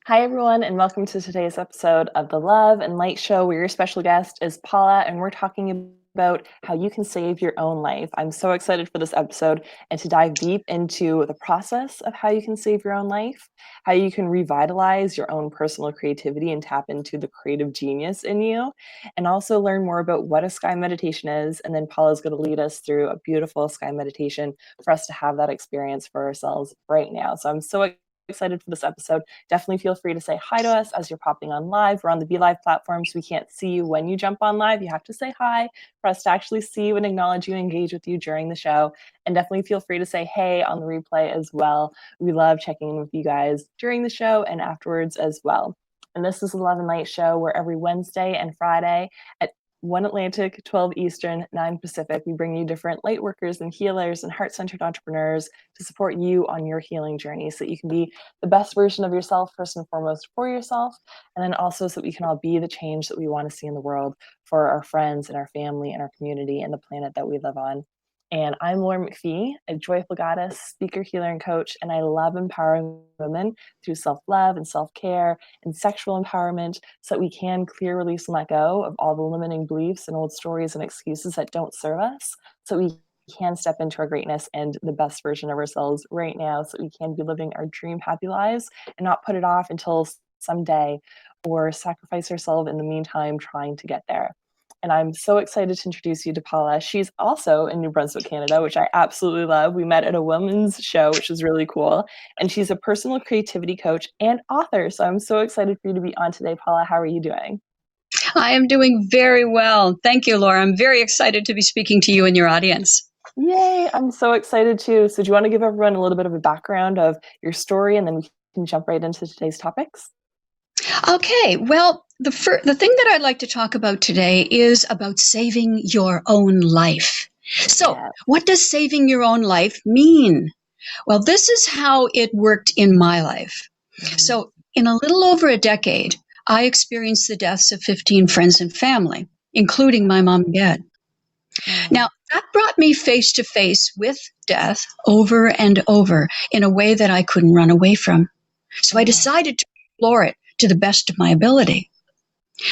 Hi, everyone, and welcome to today's episode of the Love and Light Show, where your special guest is Paula, and we're talking about how you can save your own life. I'm so excited for this episode and to dive deep into the process of how you can save your own life, how you can revitalize your own personal creativity and tap into the creative genius in you, and also learn more about what a sky meditation is. And then Paula's going to lead us through a beautiful sky meditation for us to have that experience for ourselves right now. So I'm so excited for this episode. Definitely feel free to say hi to us as you're popping on live. We're on the Be Live platform, so we can't see you when you jump on live. You have to say hi for us to actually see you and acknowledge you and engage with you during the show. And definitely feel free to say hey on the replay as well. We love checking in with you guys during the show and afterwards as well. And this is the Love and Light Show, where every Wednesday and Friday at 1 Atlantic, 12 Eastern, 9 Pacific, we bring you different light workers and healers and heart-centered entrepreneurs to support you on your healing journey so that you can be the best version of yourself, first and foremost, for yourself, and then also so that we can all be the change that we want to see in the world for our friends and our family and our community and the planet that we live on. And I'm Paula McPhee, a joyful goddess, speaker, healer, and coach, and I love empowering women through self-love and self-care and sexual empowerment so that we can clear, release, and let go of all the limiting beliefs and old stories and excuses that don't serve us, so we can step into our greatness and the best version of ourselves right now, so we can be living our dream happy lives and not put it off until someday or sacrifice ourselves in the meantime trying to get there. And I'm so excited to introduce you to Paula. She's also in New Brunswick, Canada, which I absolutely love. We met at a women's show, which is really cool. And she's a personal creativity coach and author. So I'm so excited for you to be on today, Paula. How are you doing? I am doing very well. Thank you, Laura. I'm very excited to be speaking to you and your audience. Yay, I'm so excited too. So do you want to give everyone a little bit of a background of your story, and then we can jump right into today's topics? Okay, well, the thing that I'd like to talk about today is about saving your own life. So, what does saving your own life mean? Well, this is how it worked in my life. So, in a little over a decade, I experienced the deaths of 15 friends and family, including my mom and dad. Now, that brought me face to face with death over and over in a way that I couldn't run away from. So I decided to explore it to the best of my ability.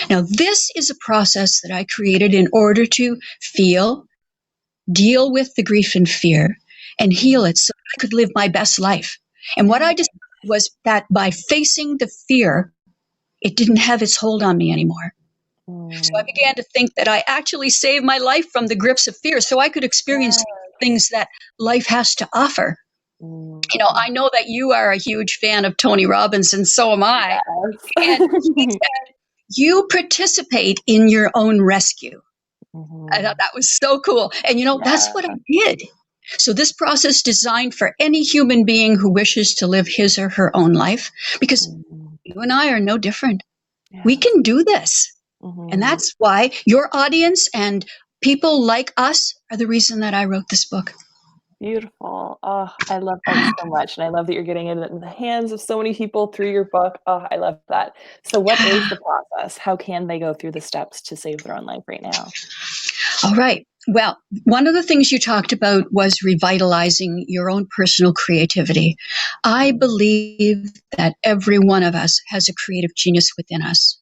Now, this is a process that I created in order to feel, deal with the grief and fear, and heal it so I could live my best life. And what I decided was that by facing the fear, it didn't have its hold on me anymore. So I began to think that I actually saved my life from the grips of fear so I could experience things that life has to offer. You know, I know that you are a huge fan of Tony Robbins, and so am I. Yes. And he said, you participate in your own rescue. I thought that was so cool. And, you know, that's what I did. So this process is designed for any human being who wishes to live his or her own life, because you and I are no different. We can do this. And that's why your audience and people like us are the reason that I wrote this book. Beautiful. Oh, I love that so much. And I love that you're getting it in the hands of so many people through your book. Oh, I love that. So what is the process? How can they go through the steps to save their own life right now? All right. Well, one of the things you talked about was revitalizing your own personal creativity. I believe that every one of us has a creative genius within us.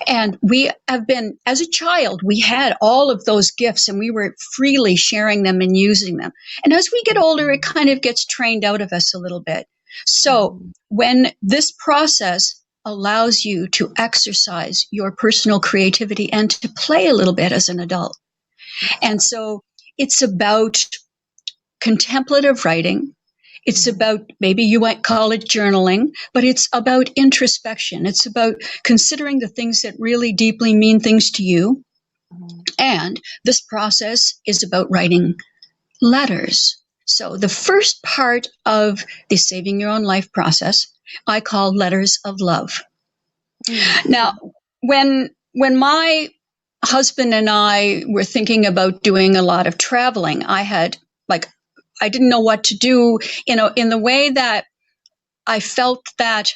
And we have been, as a child, we had all of those gifts and we were freely sharing them and using them. And as we get older, it kind of gets trained out of us a little bit. So when this process allows you to exercise your personal creativity and to play a little bit as an adult. And so it's about contemplative writing. It's about, maybe you might call it journaling, but it's about introspection. It's about considering the things that really deeply mean things to you. And this process is about writing letters. So the first part of the Saving Your Own Life process, I call letters of love. Now, when my husband and I were thinking about doing a lot of traveling, I didn't know what to do, in the way that I felt that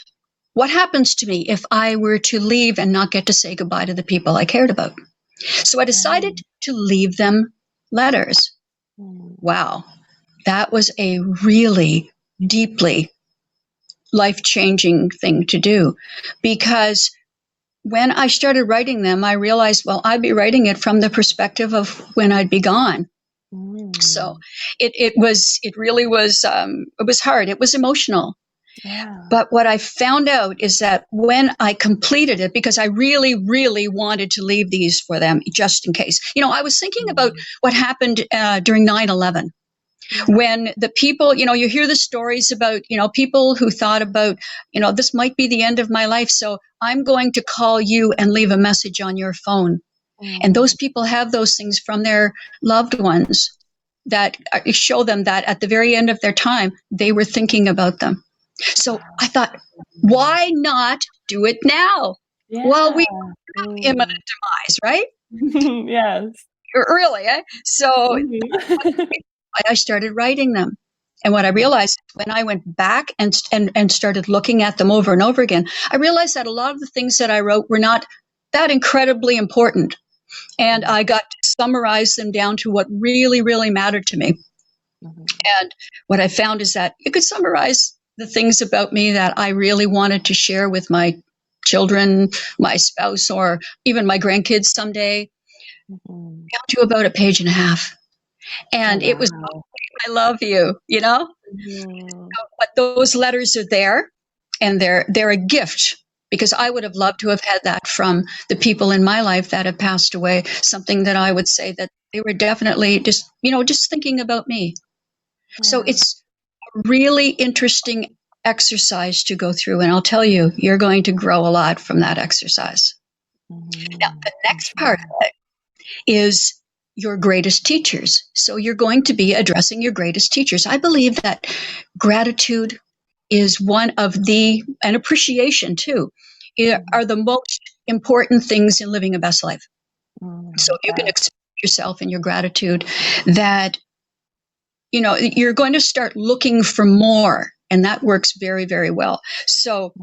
what happens to me if I were to leave and not get to say goodbye to the people I cared about? So I decided to leave them letters. Wow. That was a really deeply life-changing thing to do, because when I started writing them, I realized, well, I'd be writing it from the perspective of when I'd be gone. So it really was hard. It was emotional. Yeah. But what I found out is that when I completed it, because I really, really wanted to leave these for them just in case. I was thinking about what happened during 9/11. When the people, you hear the stories about, people who thought about, this might be the end of my life, so I'm going to call you and leave a message on your phone. And those people have those things from their loved ones that show them that at the very end of their time, they were thinking about them. So I thought, why not do it now? Yeah. Well, we have imminent demise, right? Yes. Really, eh? So I started writing them. And what I realized when I went back and started looking at them over and over again, I realized that a lot of the things that I wrote were not that incredibly important. And I got to summarize them down to what really, really mattered to me. And what I found is that you could summarize the things about me that I really wanted to share with my children, my spouse, or even my grandkids someday, down to about a page and a half. And it was, I love you, but those letters are there, and they're a gift, because I would have loved to have had that from the people in my life that have passed away, something that I would say that they were definitely just thinking about me. Yeah. So it's a really interesting exercise to go through, and I'll tell you, you're going to grow a lot from that exercise. Now, the next part of it is your greatest teachers. So you're going to be addressing your greatest teachers. I believe that gratitude is one of and appreciation too, are the most important things in living a best life. So you can express yourself in your gratitude, that, you're going to start looking for more, and that works very, very well. So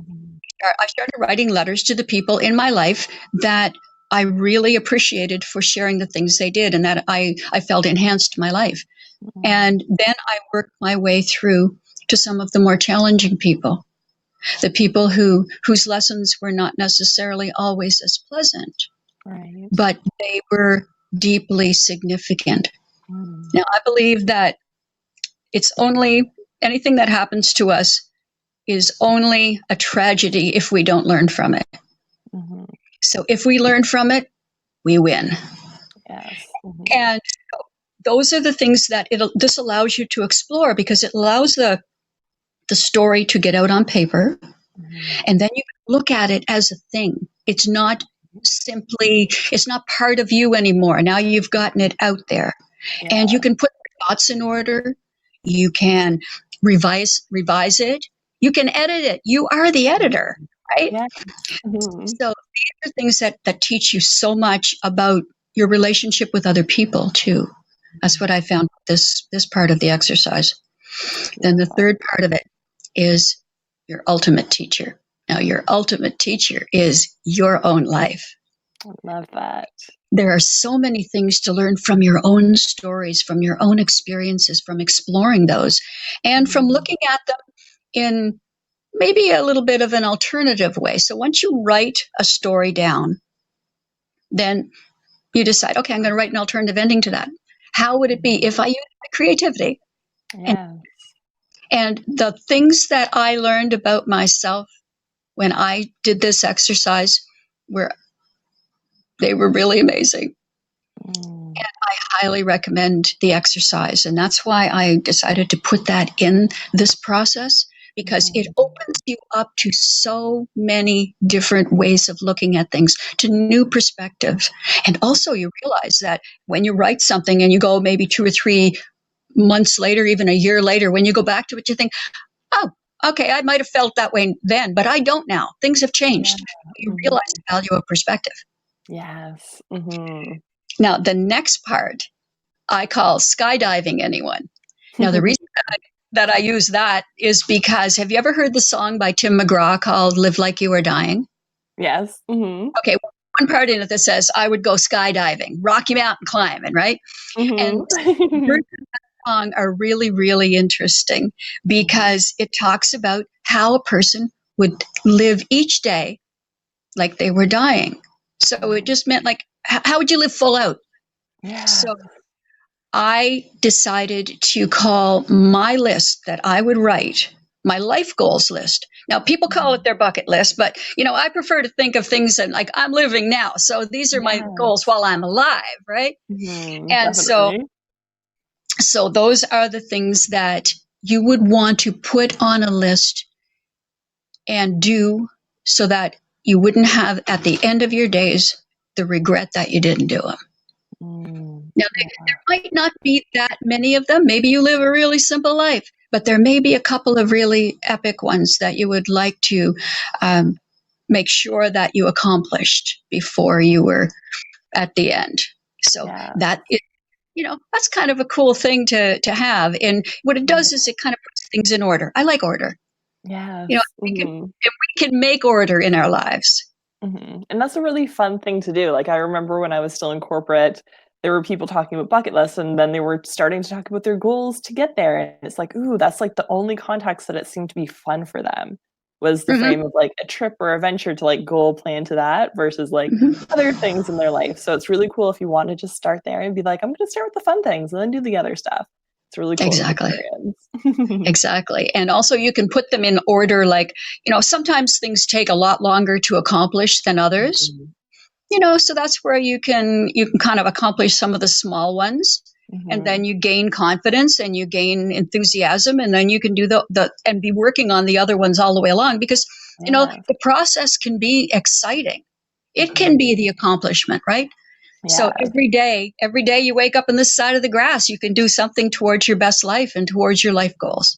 I started writing letters to the people in my life that I really appreciated for sharing the things they did, and that I felt enhanced my life. And then I worked my way through to some of the more challenging people, the people whose lessons were not necessarily always as pleasant, but they were deeply significant. Now, I believe that it's only anything that happens to us is only a tragedy if we don't learn from it. So if we learn from it, we win. Yes. And those are the things that this allows you to explore, because it allows the story to get out on paper, and then you look at it as a thing. It's not part of you anymore. Now you've gotten it out there, and you can put your thoughts in order. You can revise it. You can edit it. You are the editor, right? Yeah. So these are things that teach you so much about your relationship with other people too. That's what I found this part of the exercise. Then the third part of it is your ultimate teacher. Now, your ultimate teacher is your own life. I love that. There are so many things to learn from your own stories, from your own experiences, from exploring those, and from looking at them in maybe a little bit of an alternative way. So once you write a story down, then you decide, okay, I'm going to write an alternative ending to that. How would it be if I used my creativity? Yeah. And the things that I learned about myself when I did this exercise were really amazing. And I highly recommend the exercise. And that's why I decided to put that in this process, because it opens you up to so many different ways of looking at things, to new perspectives. And also you realize that when you write something and you go maybe 2 or 3 months later, even a year later, when you go back to it, you think, oh, okay, I might have felt that way then, but I don't now. Things have changed. You realize the value of perspective. Yes. Now, the next part I call skydiving anyone. Now, the reason that I use that is because, have you ever heard the song by Tim McGraw called Live Like You Are Dying? Yes. Okay, one part in it that says, I would go skydiving, Rocky Mountain climbing, right? And song are really, really interesting, because it talks about how a person would live each day like they were dying. So it just meant like, how would you live full out? Yeah. So I decided to call my list that I would write my life goals list. Now, people call it their bucket list, but I prefer to think of things and like I'm living now. So these are my goals while I'm alive, right? And Definitely. so those are the things that you would want to put on a list and do so that you wouldn't have at the end of your days the regret that you didn't do them. Now, there might not be that many of them. Maybe you live a really simple life, but there may be a couple of really epic ones that you would like to make sure that you accomplished before you were at the end. So that is, that's kind of a cool thing to have. And what it does is it kind of puts things in order. I like order. Yes. We can make order in our lives. And that's a really fun thing to do. Like, I remember when I was still in corporate, there were people talking about bucket lists, and then they were starting to talk about their goals to get there. And it's like, ooh, that's like the only context that it seemed to be fun for them was the frame of like a trip or a venture to like goal plan to that versus like other things in their life. So it's really cool if you want to just start there and be like, I'm going to start with the fun things and then do the other stuff. It's really cool. Exactly. Exactly. And also you can put them in order. Like, sometimes things take a lot longer to accomplish than others, so that's where you can kind of accomplish some of the small ones. And then you gain confidence and you gain enthusiasm, and then you can do the and be working on the other ones all the way along because, the process can be exciting. It can be the accomplishment, right? So every day you wake up on this side of the grass, you can do something towards your best life and towards your life goals.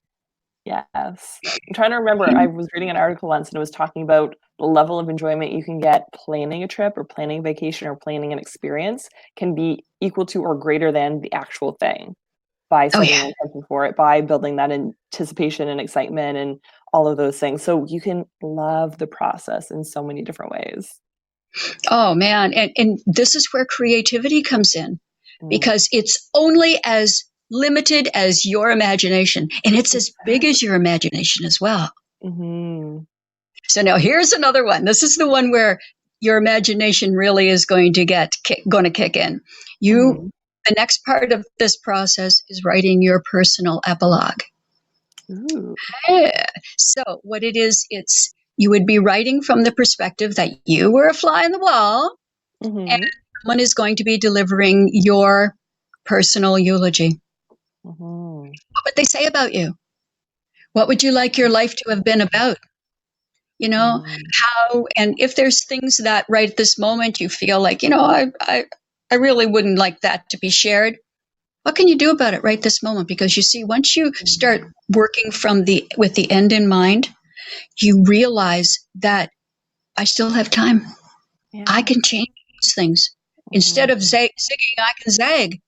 Yes. I'm trying to remember, I was reading an article once and it was talking about the level of enjoyment you can get planning a trip or planning a vacation or planning an experience can be equal to or greater than the actual thing by setting an intention for it, by building that anticipation and excitement and all of those things. So you can love the process in so many different ways. Oh, man. And this is where creativity comes in because it's only as limited as your imagination, and it's as big as your imagination as well. So now here's another one. This is the one where your imagination really is going to kick in. The next part of this process is writing your personal epilogue. Yeah. So what it is, you would be writing from the perspective that you were a fly in the wall, and someone is going to be delivering your personal eulogy. What would they say about you? What would you like your life to have been about? How, and if there's things that right at this moment you feel like, I really wouldn't like that to be shared. What can you do about it right this moment? Because you see, once you start working with the end in mind, you realize that I still have time. I can change those things. Instead of zigging, I can zag.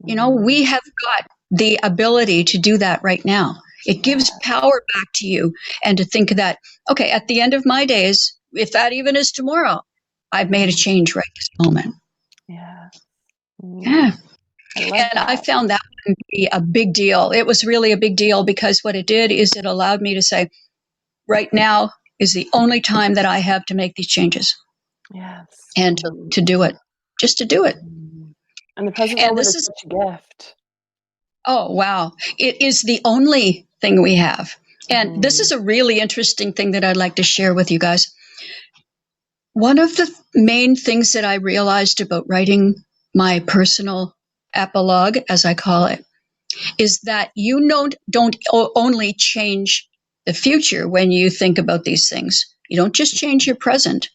We have got the ability to do that right now. It gives power back to you and to think that, okay, at the end of my days, if that even is tomorrow, I've made a change right this moment. Yeah. I found that to be a big deal. It was really a big deal because what it did is it allowed me to say, right now is the only time that I have to make these changes. Yes. And to do it, just to do it. And the present moment is such a gift. Oh, wow. It is the only thing we have. And this is a really interesting thing that I'd like to share with you guys. One of the main things that I realized about writing my personal epilogue, as I call it, is that you don't only change the future when you think about these things. You don't just change your present,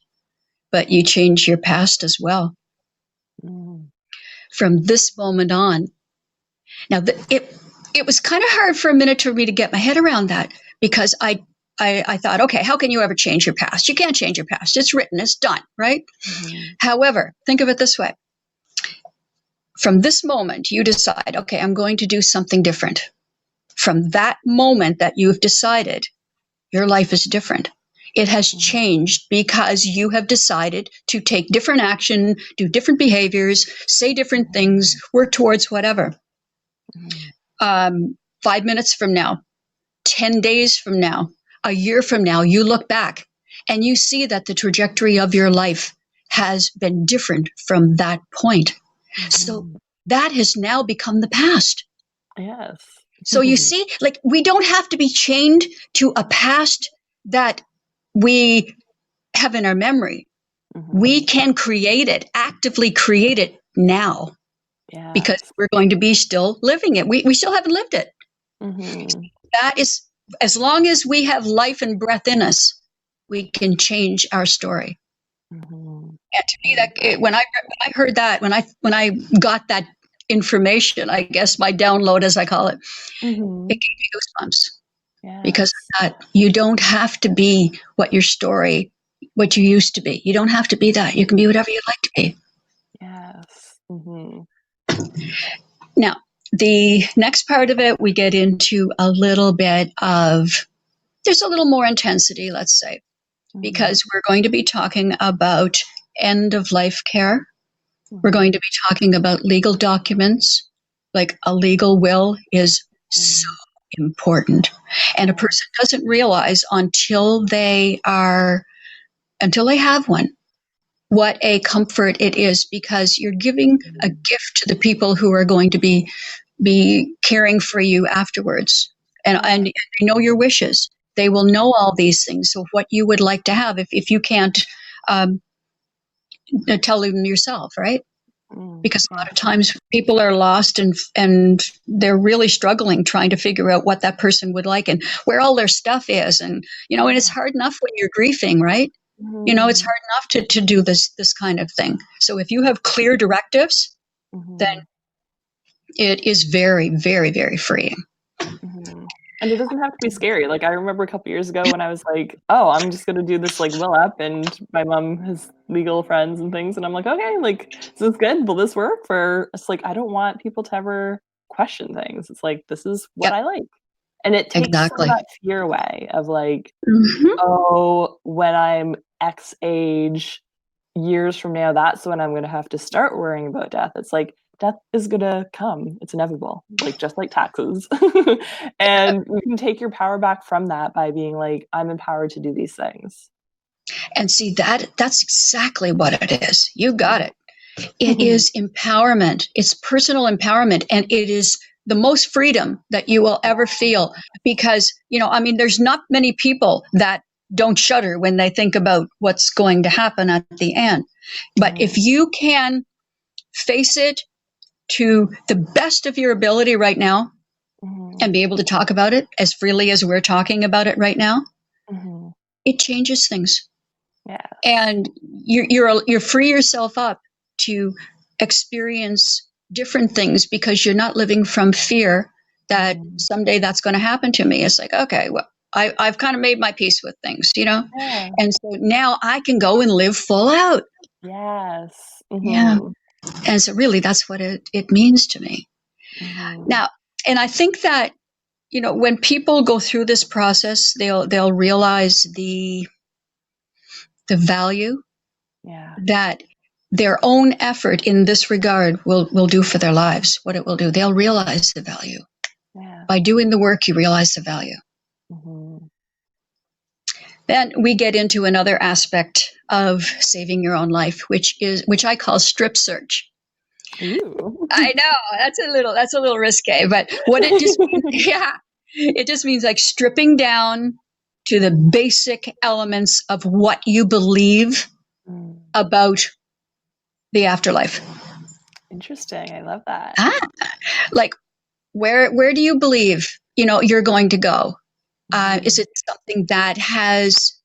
but you change your past as well. From this moment on. Now, it was kind of hard for a minute for me to get my head around that because I thought, okay, how can you ever change your past? You can't change your past. It's written, it's done, right? However, think of it this way. From this moment, you decide, okay, I'm going to do something different. From that moment that you've decided, your life is different. It has changed because you have decided to take different action, do different behaviors, say different things, work towards whatever. 5 minutes from now, 10 days from now, a year from now, you look back and you see that the trajectory of your life has been different from that point. So that has now become the past. Yes. So you see, like, we don't have to be chained to a past that we have in our memory. We can create it, actively create it now, because we're going to be still living it. We still haven't lived it. That is, as long as we have life and breath in us, we can change our story. And to me, that when I heard that, when I got that information, I guess my download, as I call it, it gave me goosebumps. Because of that, you don't have to be what you used to be. You don't have to be that. You can be whatever you'd like to be. Yes. Now, the next part of it, we get into a little bit of, there's a little more intensity, let's say, because we're going to be talking about end of life care. We're going to be talking about legal documents, like a legal will is so important. And a person doesn't realize until they have one, what a comfort it is, because you're giving a gift to the people who are going to be caring for you afterwards. And they know your wishes. They will know all these things. So what you would like to have, if you can't tell them yourself, right? Because a lot of times people are lost and they're really struggling trying to figure out what that person would like and where all their stuff is. And, and it's hard enough when you're grieving, right? It's hard enough to do this kind of thing. So if you have clear directives, then it is very, very, very freeing. And it doesn't have to be scary. Like, I remember a couple years ago when I was like, oh, I'm just going to do this, like, will up, and my mom has legal friends and things. And I'm like, okay, like, this is good. Will this work for, it's like, I don't want people to ever question things. It's like, this is what I like. And it takes some of that fear away of like, oh, when I'm X age, years from now, that's when I'm going to have to start worrying about death. It's like, death is going to come. It's inevitable, like just like taxes. And you can take your power back from that by being like, I'm empowered to do these things. And see, that's exactly what it is. You got it. It is empowerment. It's personal empowerment. And it is the most freedom that you will ever feel, because, there's not many people that don't shudder when they think about what's going to happen at the end. But if you can face it to the best of your ability right now and be able to talk about it as freely as we're talking about it right now, it changes things. Yeah. And you're free yourself up to experience different things, because you're not living from fear that someday that's going to happen to me. It's like, okay, well, I've kind of made my peace with things, and so now I can go and live full out. Yes. Yeah. And so really that's what it means to me. Now, and I think that, when people go through this process, they'll realize the value that their own effort in this regard will do for their lives, what it will do. They'll realize the value. By doing the work, you realize the value. Then we get into another aspect of saving your own life, which I call strip search. Ooh. I know that's a little risque, but what it just means, it just means like stripping down to the basic elements of what you believe about the afterlife. Interesting. I love that. Like, where do you believe, you're going to go? Is it something that has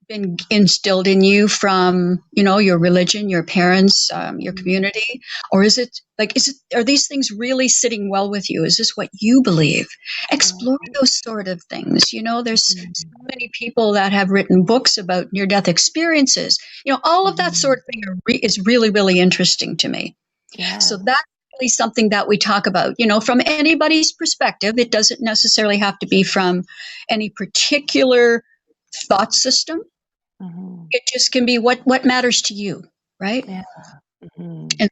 been instilled in you from, your religion, your parents, your community? Or are these things really sitting well with you? Is this what you believe? Explore those sort of things. There's so many people that have written books about near-death experiences. All of that sort of thing is really, really interesting to me. Yeah. So that's really something that we talk about, from anybody's perspective. It doesn't necessarily have to be from any particular thought system. It just can be what matters to you, right? Yeah. And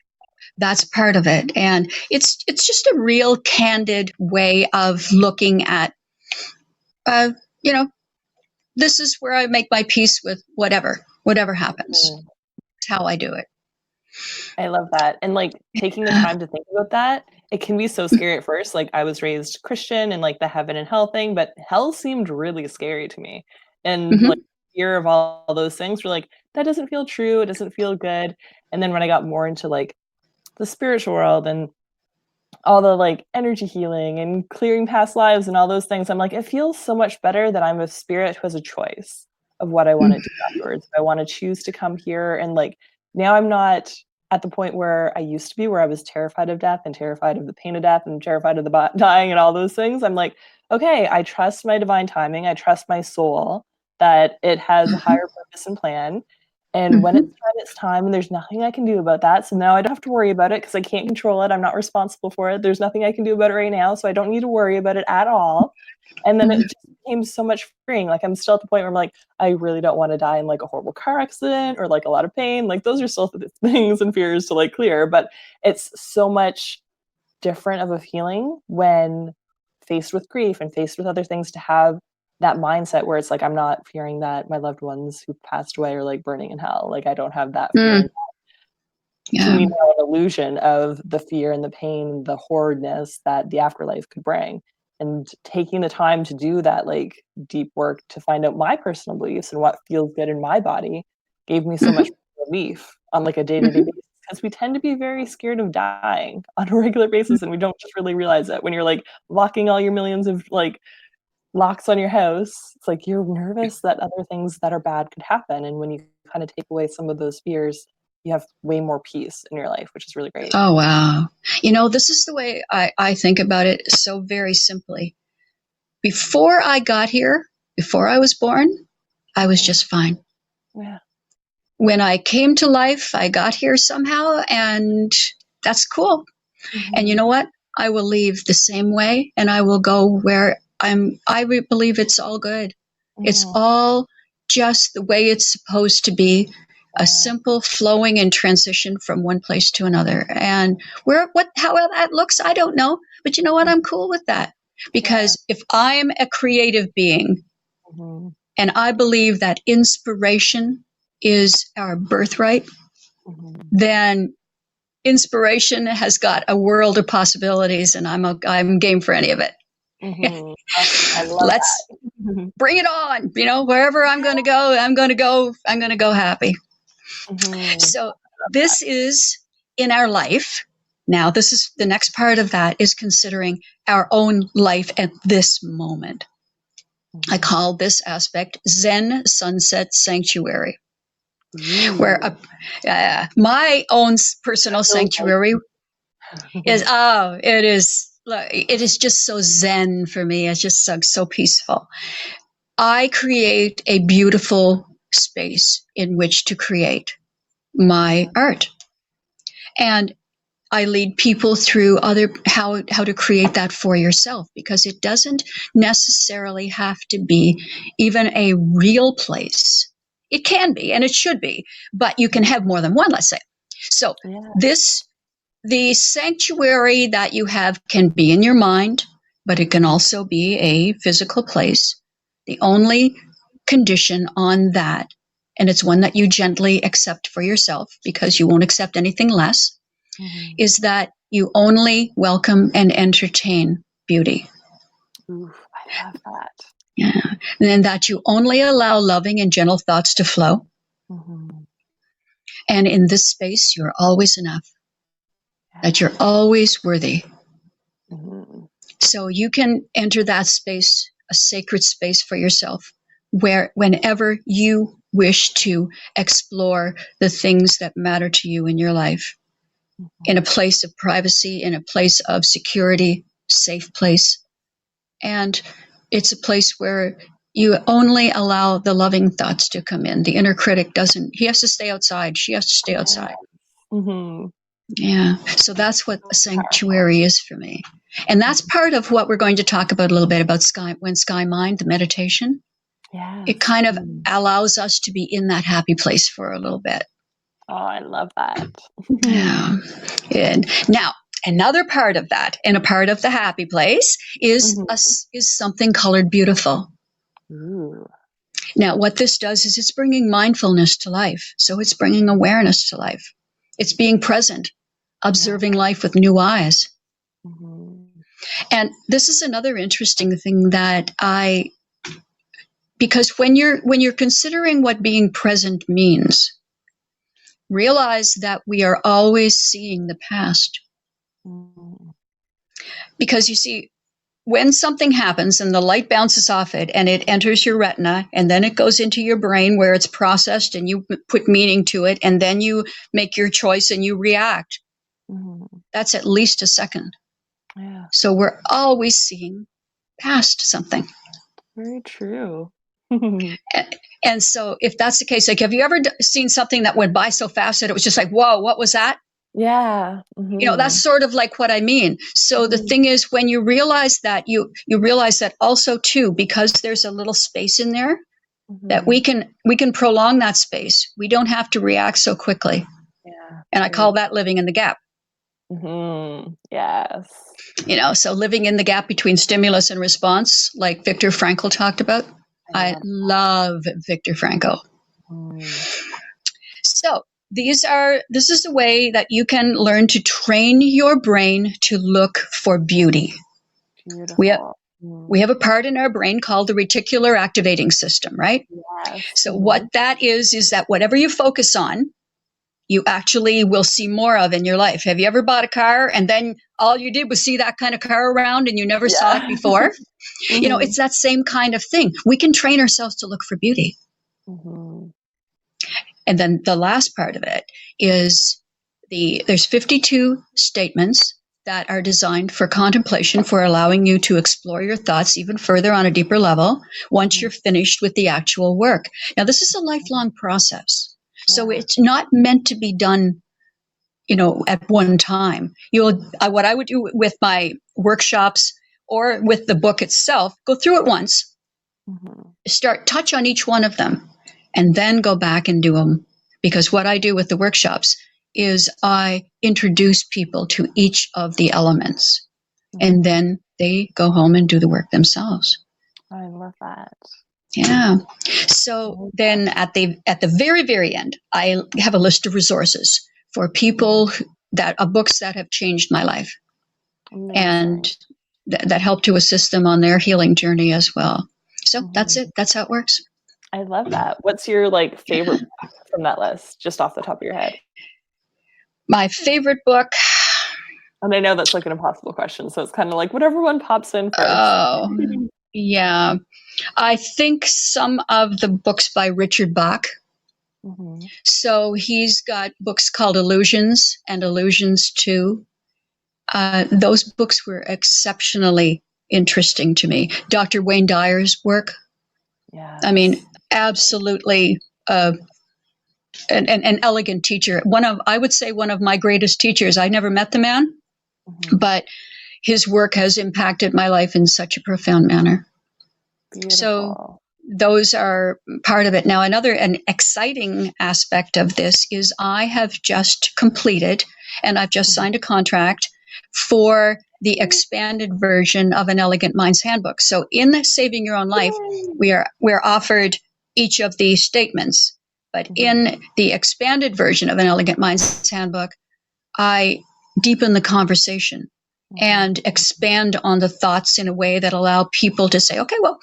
that's part of it. And it's just a real candid way of looking at, this is where I make my peace with whatever happens. It's how I do it. I love that. And like taking the time to think about that, it can be so scary at first. Like I was raised Christian and like the heaven and hell thing, but hell seemed really scary to me. And like fear of all those things were like, that doesn't feel true. It doesn't feel good. And then when I got more into like the spiritual world and all the like energy healing and clearing past lives and all those things, I'm like, it feels so much better that I'm a spirit who has a choice of what I want to do afterwards. I want to choose to come here. And like, now I'm not at the point where I used to be, where I was terrified of death and terrified of the pain of death and terrified of the dying and all those things. I'm like, okay, I trust my divine timing. I trust my soul that it has a higher purpose and plan. And when it's time, and there's nothing I can do about that. So now I don't have to worry about it because I can't control it. I'm not responsible for it. There's nothing I can do about it right now. So I don't need to worry about it at all. And then it just became so much freeing. Like I'm still at the point where I'm like, I really don't want to die in like a horrible car accident or like a lot of pain. Like those are still things and fears to like clear, but it's so much different of a feeling when faced with grief and faced with other things, to have that mindset where it's like, I'm not fearing that my loved ones who passed away are like burning in hell. Like I don't have that fear. To me, now an illusion of the fear and the pain, the horridness that the afterlife could bring. And taking the time to do that like deep work to find out my personal beliefs and what feels good in my body gave me so much relief on like a day-to-day basis, because we tend to be very scared of dying on a regular basis, and we don't just really realize it when you're like locking all your millions of like locks on your house. It's like you're nervous that other things that are bad could happen, and when you kind of take away some of those fears, you have way more peace in your life, which is really great. Oh, wow. You know, this is the way I think about it, so very simply. Before I got here, before I was born, I was just fine. Yeah. When I came to life, I got here somehow, and that's cool. And you know what? I will leave the same way, and I will go where I believe it's all good. It's all just the way it's supposed to be, a simple flowing and transition from one place to another. And how that looks, I don't know. But you know what? I'm cool with that. Because if I'm a creative being, and I believe that inspiration is our birthright, then inspiration has got a world of possibilities, and I'm game for any of it. I love Let's bring it on. You know, wherever I'm going to go, I'm going to go happy. So this is in our life. Now, this is the next part of that, is considering our own life at this moment. I call this aspect Zen Sunset Sanctuary, where my own personal sanctuary it is just so zen for me. It's just so peaceful. I create a beautiful space in which to create my art, and I lead people through how to create that for yourself, because it doesn't necessarily have to be even a real place. It can be, and it should be, but you can have more than one, let's say. So the sanctuary that you have can be in your mind, but it can also be a physical place. The only condition on that, and it's one that you gently accept for yourself because you won't accept anything less, is that you only welcome and entertain beauty. Ooh, I love that. Yeah. And then that you only allow loving and gentle thoughts to flow. And in this space, you're always enough. That you're always worthy. So you can enter that space, a sacred space for yourself, where whenever you wish to explore the things that matter to you in your life, in a place of privacy, in a place of security, safe place. And it's a place where you only allow the loving thoughts to come in. The inner critic he has to stay outside. She has to stay outside. Yeah. So that's what a sanctuary is for me. And that's part of what we're going to talk about a little bit about Sky Mind, the meditation. It kind of allows us to be in that happy place for a little bit. Oh, I love that. Yeah. And now, another part of that, and a part of the happy place, is something colored beautiful. Now, what this does is it's bringing mindfulness to life. So it's bringing awareness to life. It's being present, observing life with new eyes. And this is another interesting thing that because when you're considering what being present means, realize that we are always seeing the past. Because you see, when something happens and the light bounces off it and it enters your retina and then it goes into your brain where it's processed and you put meaning to it and then you make your choice and you react, that's at least a second. Yeah. So we're always seeing past something. Very true. And so if that's the case, like, have you ever seen something that went by so fast that it was just like, whoa, what was that? Yeah. That's sort of like what I mean. So the thing is, when you realize that, you realize that also too, because there's a little space in there, that we can prolong that space. We don't have to react so quickly. Yeah. And I call that living in the gap. Yes. So living in the gap between stimulus and response, like Viktor Frankl talked about. I love Viktor Frankl. So this is a way that you can learn to train your brain to look for beauty. Beautiful. We have a part in our brain called the reticular activating system, right? Yes. So what that is that whatever you focus on, you actually will see more of in your life. Have you ever bought a car and then all you did was see that kind of car around and you never saw it before? It's that same kind of thing. We can train ourselves to look for beauty. And then the last part of it is there's 52 statements that are designed for contemplation, for allowing you to explore your thoughts even further on a deeper level once you're finished with the actual work. Now, this is a lifelong process. So it's not meant to be done, at one time. What I would do with my workshops or with the book itself, go through it once, touch on each one of them, and then go back and do them. Because what I do with the workshops is I introduce people to each of the elements, and then they go home and do the work themselves. I love that. Yeah. So then at the very, very end, I have a list of resources for people books that have changed my life. Amazing. And that help to assist them on their healing journey as well. So that's it. That's how it works. I love that. What's your favorite book from that list, just off the top of your head? My favorite book. And I know that's an impossible question, so it's kind of whatever one pops in first. Oh, yeah. I think some of the books by Richard Bach. So he's got books called Illusions and Illusions 2. Those books were exceptionally interesting to me. Dr. Wayne Dyer's work. Yeah. I mean, absolutely an elegant teacher. I would say one of my greatest teachers. I never met the man, but his work has impacted my life in such a profound manner. Beautiful. So those are part of it. Now, an exciting aspect of this is I have just completed and I've just signed a contract for the expanded version of An Elegant Mind's Handbook. So in the Saving Your Own Life, we're offered each of these statements. But in the expanded version of An Elegant Mind's Handbook, I deepen the conversation and expand on the thoughts in a way that allow people to say, okay, well,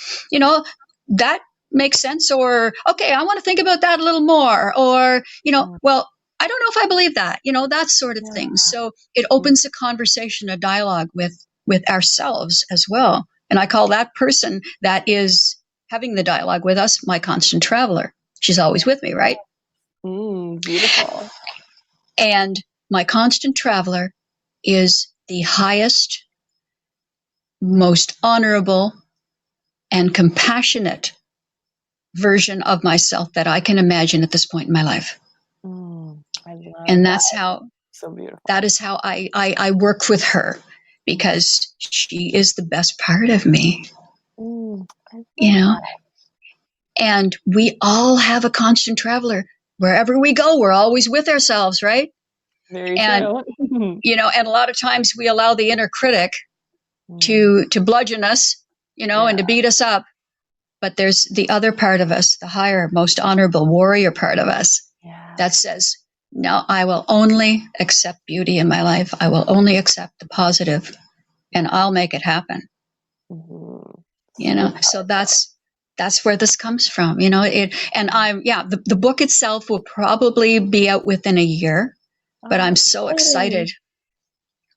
that makes sense, or, okay, I want to think about that a little more, or, well, I don't know if I believe that, that sort of thing. So it opens a conversation, a dialogue with ourselves as well. And I call that person that is having the dialogue with us my constant traveler. She's always with me, right? Beautiful. And my constant traveler is the highest, most honorable, and compassionate version of myself that I can imagine at this point in my life. I love and that's how, so beautiful. That is how I work with her, because she is the best part of me. And we all have a constant traveler. Wherever we go, we're always with ourselves, right? Very true. And a lot of times we allow the inner critic to bludgeon us, and to beat us up. But there's the other part of us, the higher, most honorable warrior part of us, that says, no, I will only accept beauty in my life. I will only accept the positive, and I'll make it happen. So that's where this comes from, the book itself will probably be out within a year, but I'm so excited.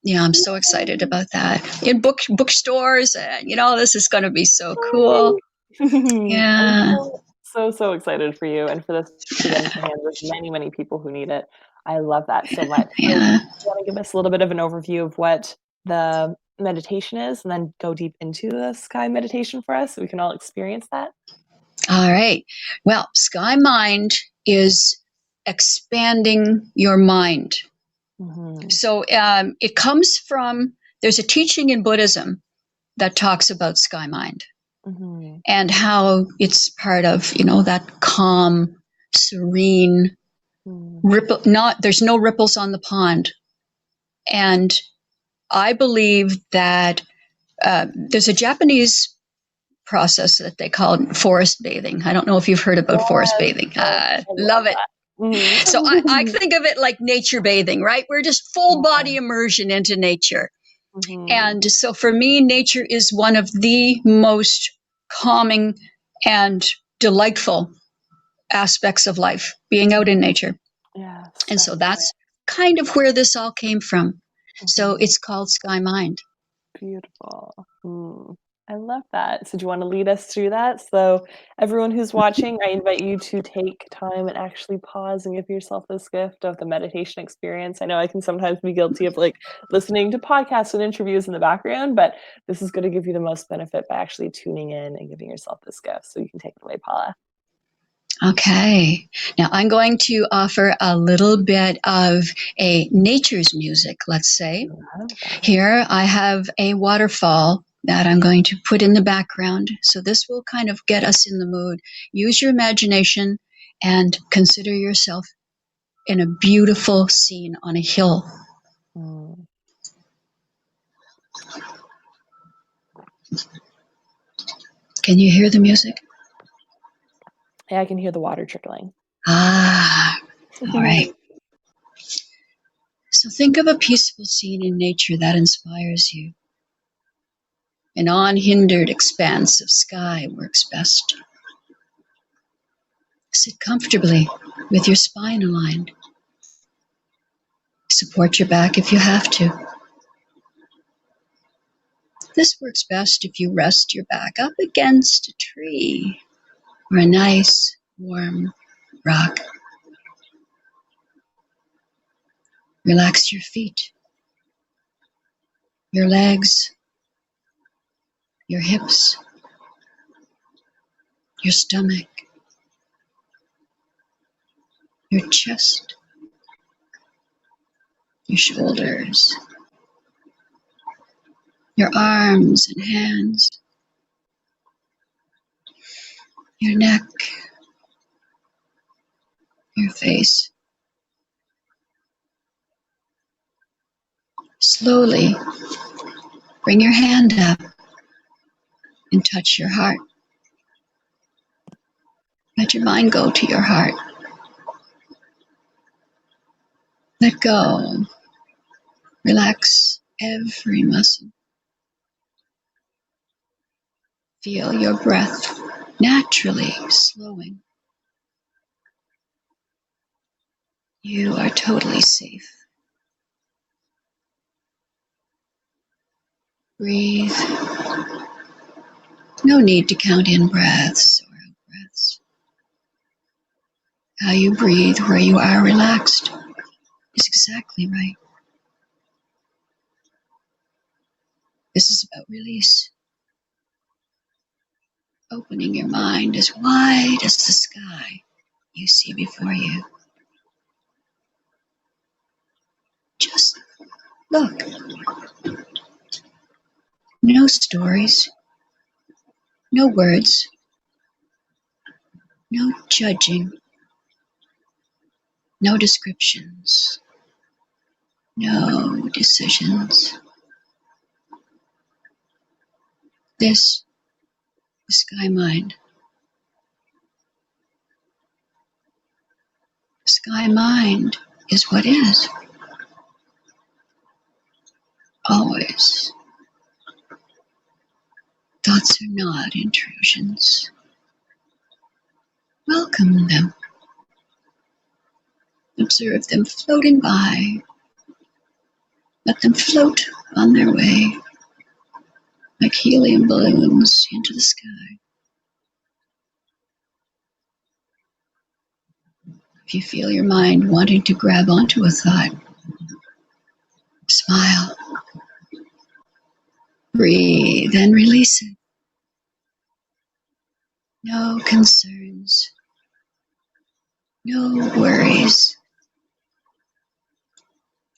Yeah, I'm so excited about that. In bookstores, this is going to be so cool. Yeah. I'm so excited for you and for this to get into the hands of many, many people who need it. I love that so much. Yeah. So, you want to give us a little bit of an overview of what the meditation is, and then go deep into the sky meditation for us so we can all experience that? All right. Well, Sky Mind is expanding your mind. So it comes from, there's a teaching in Buddhism that talks about Sky Mind and how it's part of, that calm, serene, ripple, there's no ripples on the pond. And I believe that there's a Japanese process that they call forest bathing. I don't know if you've heard about forest bathing. Love it. So I think of it like nature bathing, right? We're just full body immersion into nature. And so for me, nature is one of the most calming and delightful aspects of life, being out in nature. And so that's kind of where this all came from. So it's called Sky Mind. Beautiful. I love that. So do you want to lead us through that? So everyone who's watching, I invite you to take time and actually pause and give yourself this gift of the meditation experience. I know I can sometimes be guilty of listening to podcasts and interviews in the background, but this is going to give you the most benefit by actually tuning in and giving yourself this gift. So you can take it away, Paula. Okay. Now I'm going to offer a little bit of a nature's music, let's say. Here I have a waterfall that I'm going to put in the background. So this will kind of get us in the mood. Use your imagination and consider yourself in a beautiful scene on a hill. Can you hear the music? Yeah, I can hear the water trickling. All right. So think of a peaceful scene in nature that inspires you. An unhindered expanse of sky works best. Sit comfortably with your spine aligned. Support your back if you have to. This works best if you rest your back up against a tree or a nice, warm rock. Relax your feet, your legs, your hips, your stomach, your chest, your shoulders, your arms and hands, your neck, your face. Slowly bring your hand up and touch your heart. Let your mind go to your heart. Let go. Relax every muscle. Feel your breath naturally slowing. You are totally safe. Breathe. No need to count in breaths or out breaths. How you breathe where you are relaxed is exactly right. This is about release. Opening your mind as wide as the sky you see before you. Just look. No stories. No words. No judging. No descriptions. No decisions. This is Sky Mind. Sky mind is what is. Always. Thoughts are not intrusions. Welcome them. Observe them floating by. Let them float on their way like helium balloons into the sky. If you feel your mind wanting to grab onto a thought, smile. Breathe and release it. No concerns. No worries.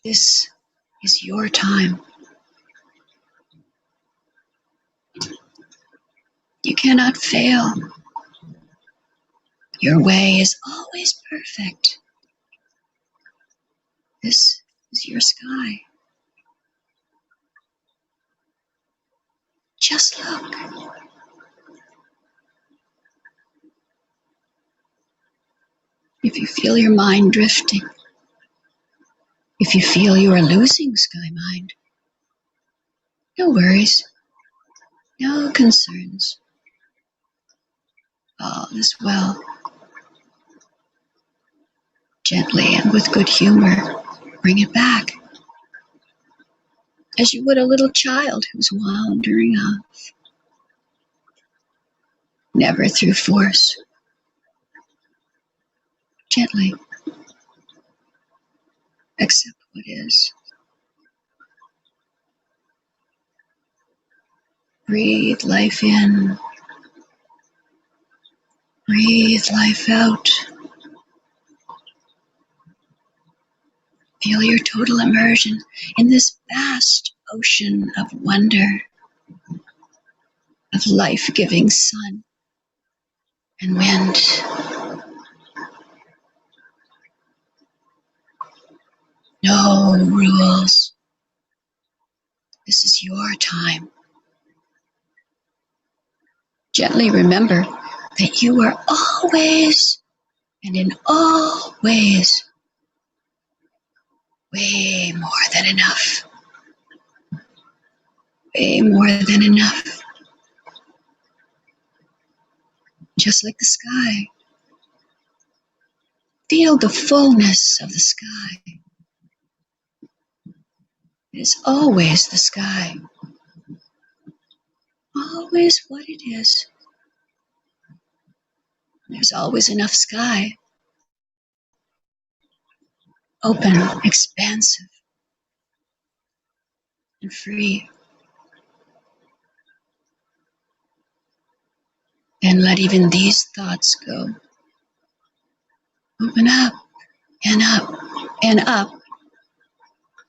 This is your time. You cannot fail. Your way is always perfect. This is your sky. Just look. If you feel your mind drifting, if you feel you are losing sky mind, no worries, no concerns. All is well. Gently and with good humor, bring it back, as you would a little child who's wandering off. Never through force. Gently. Accept what is. Breathe life in. Breathe life out. Feel your total immersion in this vast ocean of wonder, of life-giving sun and wind. No rules. This is your time. Gently remember that you are always and in all ways way more than enough. Way more than enough. Just like the sky. Feel the fullness of the sky. It is always the sky. Always what it is. There's always enough sky. Open, expansive, and free. Then let even these thoughts go. Open up and up and up.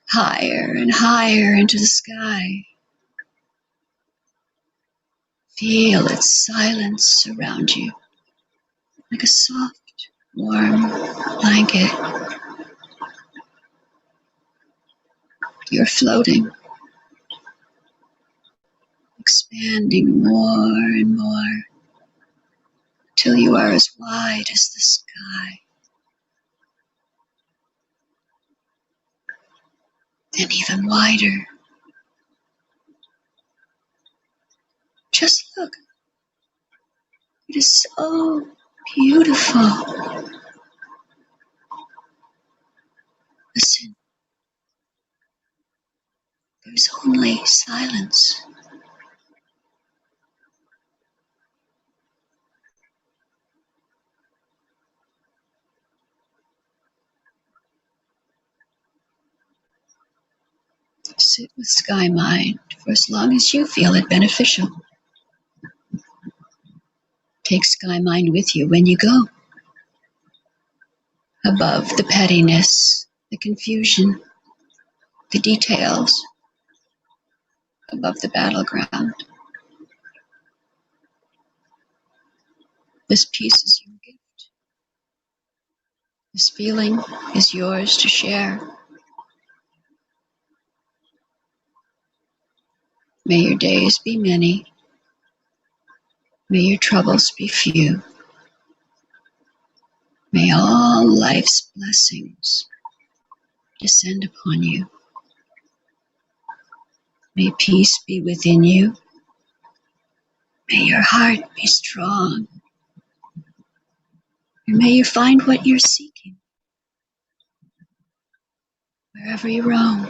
Higher and higher into the sky. Feel its silence around you, like a soft, warm blanket. You're floating, expanding more and more, till you are as wide as the sky. Then even wider. Just look. It is so beautiful. Listen. There's only silence. Sit with sky mind for as long as you feel it beneficial. Take sky mind with you when you go. Above the pettiness, the confusion, the details. Above the battleground. This peace is your gift. This feeling is yours to share. May your days be many. May your troubles be few. May all life's blessings descend upon you. May peace be within you. May your heart be strong. And may you find what you're seeking wherever you roam.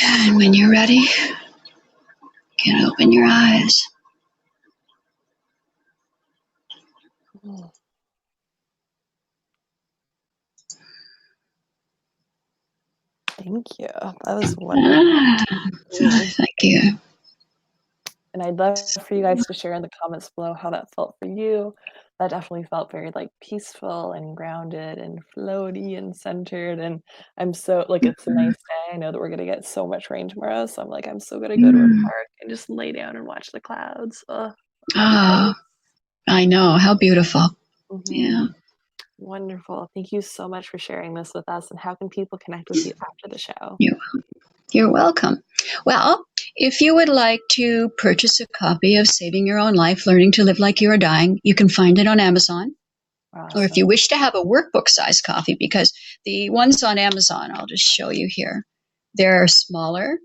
And when you're ready, you can open your eyes. Thank you. That was wonderful. Thank you. And I'd love for you guys to share in the comments below how that felt for you. That definitely felt very like peaceful and grounded and floaty and centered. And I'm so like, it's a nice day. I know that we're going to get so much rain tomorrow. So I'm like, I'm so going to go to a park and just lay down and watch the clouds. Oh, I know. How beautiful. Yeah. Wonderful. Thank you so much for sharing this with us. And how can people connect with you after the show? You're welcome. Well, if you would like to purchase a copy of Saving Your Own Life, Learning to Live Like You Are Dying, you can find it on Amazon. Awesome. Or if you wish to have a workbook size copy, because the ones on Amazon, I'll just show you here, they're smaller,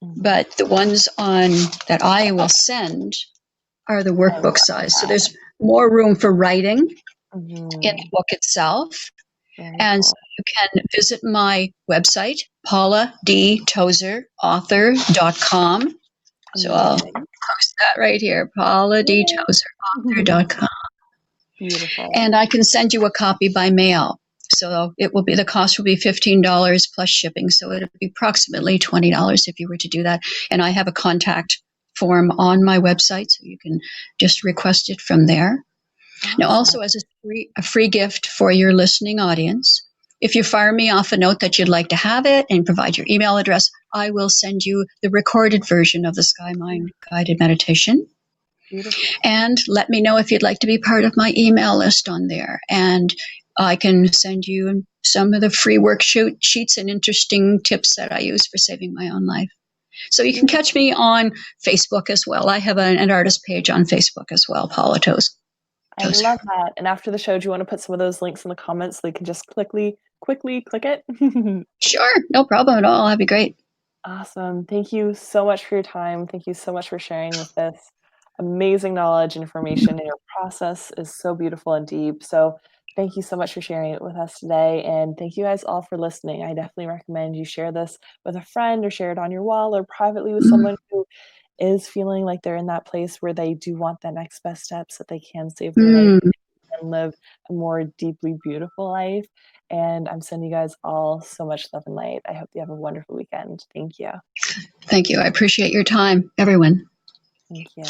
but the ones that I will send are the workbook size. So there's more room for writing in the book itself. And so you can visit my website, pauladtozerauthor.com. So I'll post that right here, pauladtozerauthor.com. Beautiful. And I can send you a copy by mail. So the cost will be $15 plus shipping. So it'll be approximately $20 if you were to do that. And I have a contact form on my website, so you can just request it from there. Awesome. Now, also as a free gift for your listening audience, if you fire me off a note that you'd like to have it and provide your email address, I will send you the recorded version of the Sky Mind guided meditation. Beautiful. And let me know if you'd like to be part of my email list on there. And I can send you some of the free worksheets and interesting tips that I use for saving my own life. So you can catch me on Facebook as well. I have an artist page on Facebook as well, Paula Tozer. I love that. And after the show, do you want to put some of those links in the comments so they can just quickly click it? Sure. No problem at all. That'd be great. Awesome. Thank you so much for your time. Thank you so much for sharing with this amazing knowledge and information. And your process is so beautiful and deep. So thank you so much for sharing it with us today. And thank you guys all for listening. I definitely recommend you share this with a friend or share it on your wall or privately with someone who is feeling like they're in that place where they do want that next best step so that they can save their life and live a more deeply beautiful life. And I'm sending you guys all so much love and light. I hope you have a wonderful weekend. Thank you. Thank you. I appreciate your time, everyone. Thank you.